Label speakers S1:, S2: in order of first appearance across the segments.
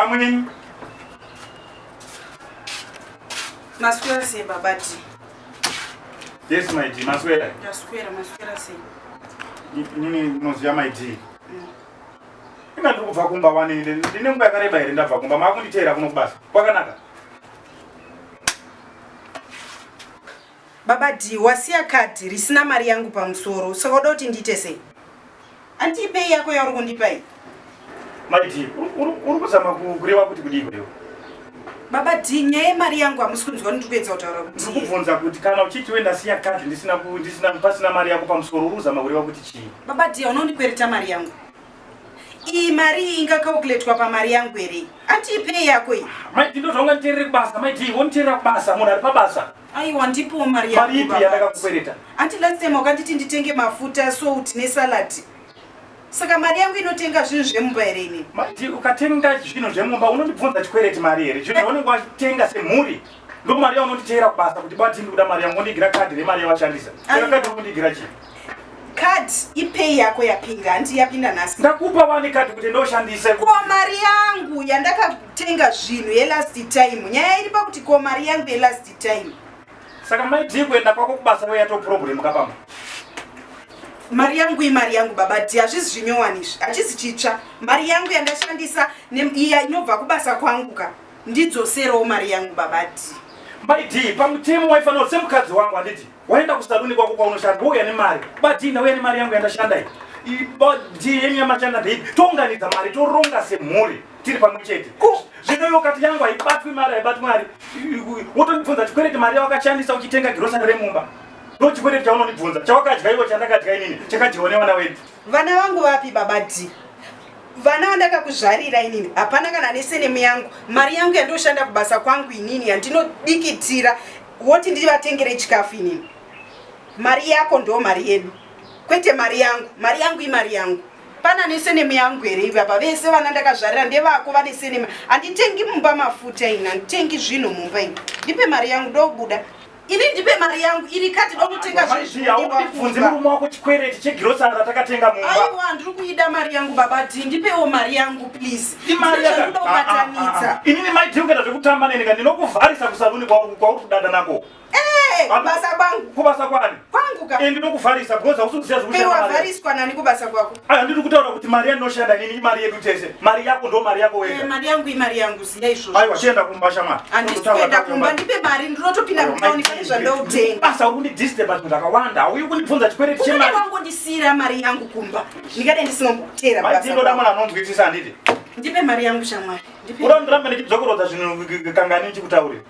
S1: Amunin.
S2: Masquera say babati.
S1: Yes, my dear, Masquera.
S2: Masquera say.
S1: Nini nozia my dear. Ina ndikuva kumba wani ndine munga yakareba here ndabva kumba makunditeera kuno kubasa. Kwakanaka.
S2: Baba D wasiya kadi risina mari yangu pamusoro. Saka uda kuti ndiite sei? Andipei yako yauri kundipai.
S1: My dear, uri kuzama kureva kuti kudii kurevo.
S2: Baba D nyaya mari yangu hamusi kunzwa ndikupedza kutaura kuti.
S1: Ndikubvunza kuti kana uchiti wenda siya kadi pasina mari yako pamusoro uri kuzama kureva kuti chii?
S2: Baba D unondikwereta mari yangu. Iyi mari ingakaukuletwa pamari yangu here. Andipei yako iyi.
S1: My dear, ndozvanga nditeerere kubasa. My dear, woniteerera kubasa munhu ari pabasa.
S2: Aiwa ndipowo mari yangu.
S1: Mari ipi yandakakukwereta?
S2: Anti last time wakanditi nditenge mafuta salt nesalad. Saka mari yangu inotenga zvinhu zvemumba here ini.
S1: Mati ukatenga zvinhu zvemumba unondibvunza chikwereti mari here. Zvinhu zvaunenge wachitenga semhuri ndo mari yaunonditeera kubasa kuti bati ndikuda mari yangu undigira kadhi remari yawashandisa. Saka kadhi undigira chii? Kadhi
S2: ipei yako yapinga handi yapinda nhasi.
S1: Ndakupa wani kadhi kuti ndoshandise.
S2: Ko mari yangu yandakatenga zvinhu yelast time. Nyaya iri pakuti ko mari yangu yelast time.
S1: Saka maiti kuenda kwako kubasa wewe yato problem kapamba.
S2: Mari yangu baba D hazvizi zvinyowanishi hachizi chitsva. Mari yangu yandashandisa iya inobva kubasa kwangu ka ndidzoserewo mari yangu baba D.
S1: Maiti pamutemo waifanira semukadzi wangu anditi waenda kusaluni kwako kwaunoshanda wouya nemari. Badi nauya nemari yangu yandashanda iyi. Badi yenyu yamashanda ndeipi tounganidza mari toronga semhuri tiri pamwe chete. Zvino iwe kati yangu haibatwi mari wotondibvunza chikwereti mari yawakashandisa uchitenga girosari remumba. Ndo chikwereti chaunondibvunza chawakadya iwe chandakadya inini chakadyiwa nevana vedu.
S2: Vana vangu vapi baba D? Vana vandakakuzvarira inini hapana kana nesenemu yangu. Mari yangu yandoshanda kubasa kwangu inini yandinodikitira woti ndivatengere chikafu inini. Mari yako ndo mari yedu kwete mari yangu. Mari yangu imari yangu. Pana nesenemu yangu here ivi apa vese vana ndakazvarira ndevako vane senemu. Handitengi mumba mafuta ina handitengi zvinhu mumba ina. Ndipe mari yangu ndobuda. Ini ndipe mari yangu iri kati ndokutenga zvinhu.
S1: Aundibvunze murume wako chikwereti chegirosari ratakatenga mumba.
S2: Aiwa ndiri kuida mari yangu baba D ndipewo mari yangu please.
S1: Imari
S2: yakubatanidza.
S1: Inini maiti ukaenda zvekutamba neni ndinokuvharisa kusaluni kwauri kudada nako.
S2: Kubasa kwangu.
S1: Kubasa kwani?
S2: Kwangu ka.
S1: Ndinokuvharisa because hausukuziya zvekushanda.
S2: Pewa vhariswa nani kubasa kwako?
S1: Ndiri kutaura kuti mari yandinoshanda nini imari yedu tese. Mari yako ndo mari yako wega.
S2: Mari yangu imari yangu ziya izvozvo.
S1: Aiwa chienda kumba shamwari.
S2: Handisikuenda kumba ndipe mari ndinotopinda mutauni pane zvandoutenga.
S1: Basa uri kundidisturb zvinhu zvakawanda. Hauyi kundibvunza chikwereti chemari.
S2: Unenge wangondisiyira mari yangu kumba. Ndingade ndisingomboteera basa.
S1: Maiti ndoda munhu anonzwisisa handiti.
S2: Ndipe mari yangu shamwari.
S1: Ura ndiramba ndichidzokorodza zvinhu kangani ndichikutaurira.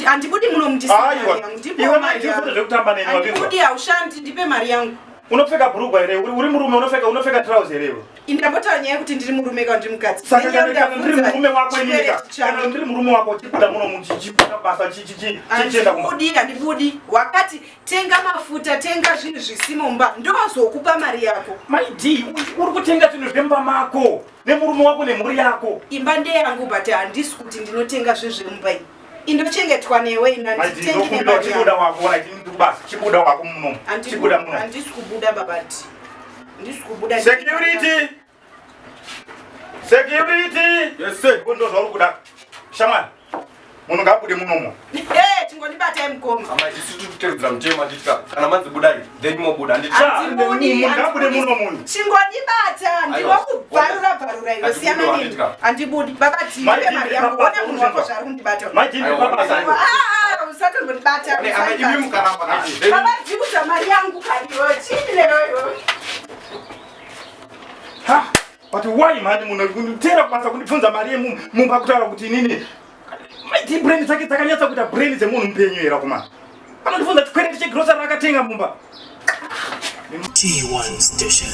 S2: Handibudi muno mundisiyira mari yangu.
S1: Iwe maiti ufite zvekutamba neni wabirwa.
S2: Handibudi haushandi ndipe mari yangu.
S1: Unopfeka bhurugwa here uri murume unopfeka trouser here.
S2: Indambotaura nyaya yekuti ndiri murume kana ndiri mukadzi.
S1: Saka kana ndiri murume wako enyika. Kana ndiri murume wako chibuda muno muchichipata basa chichienda kumba.
S2: Handibudi. Wakati tenga mafuta tenga zvinhu zvisimo mumba ndozokupa mari yako.
S1: Maiti uri kutenga zvinhu zvemumba mako nemurume wako nemhuri yako.
S2: Imba ndeyangu but handisi kuti ndinotenga zvinhu zvemumba iyi. Indochengetwa newe ina nditengi nemari
S1: chibuda wako basa chibuda wako muno. Chibuda muno.
S2: Handisi kubuda babati. Handisi kubuda.
S1: Security. Yes sir. Kundo zvauri kuda. Shamwari. Munhu ngabude munomo.
S2: Chingondibata mukoma.
S3: Ama isi tutedzera mutema nditika kana manzi budai then mobuda
S2: handibudi
S1: ngabude muno munhu.
S2: Chingondibata ndinokubvarura iwe siyana nini. Handibudi babati ndipe mari yangu ona munhu wako zvari kundibata.
S1: Maiti babasa.
S2: Usatondibata.
S3: Ame mukaramba kati.
S2: Babati kuti mari yangu kadiwo chini leyo.
S1: Ha, but why man munhu kunditera kubasa kundibvunza mari yemumba kutaura kuti nini? Maiti brain dzake dzakanyatsa kuita brain dzemunhu mupenyu here kuma. Anondibvunza chikwereti chegrocery akatenga mumba.
S4: T1 station.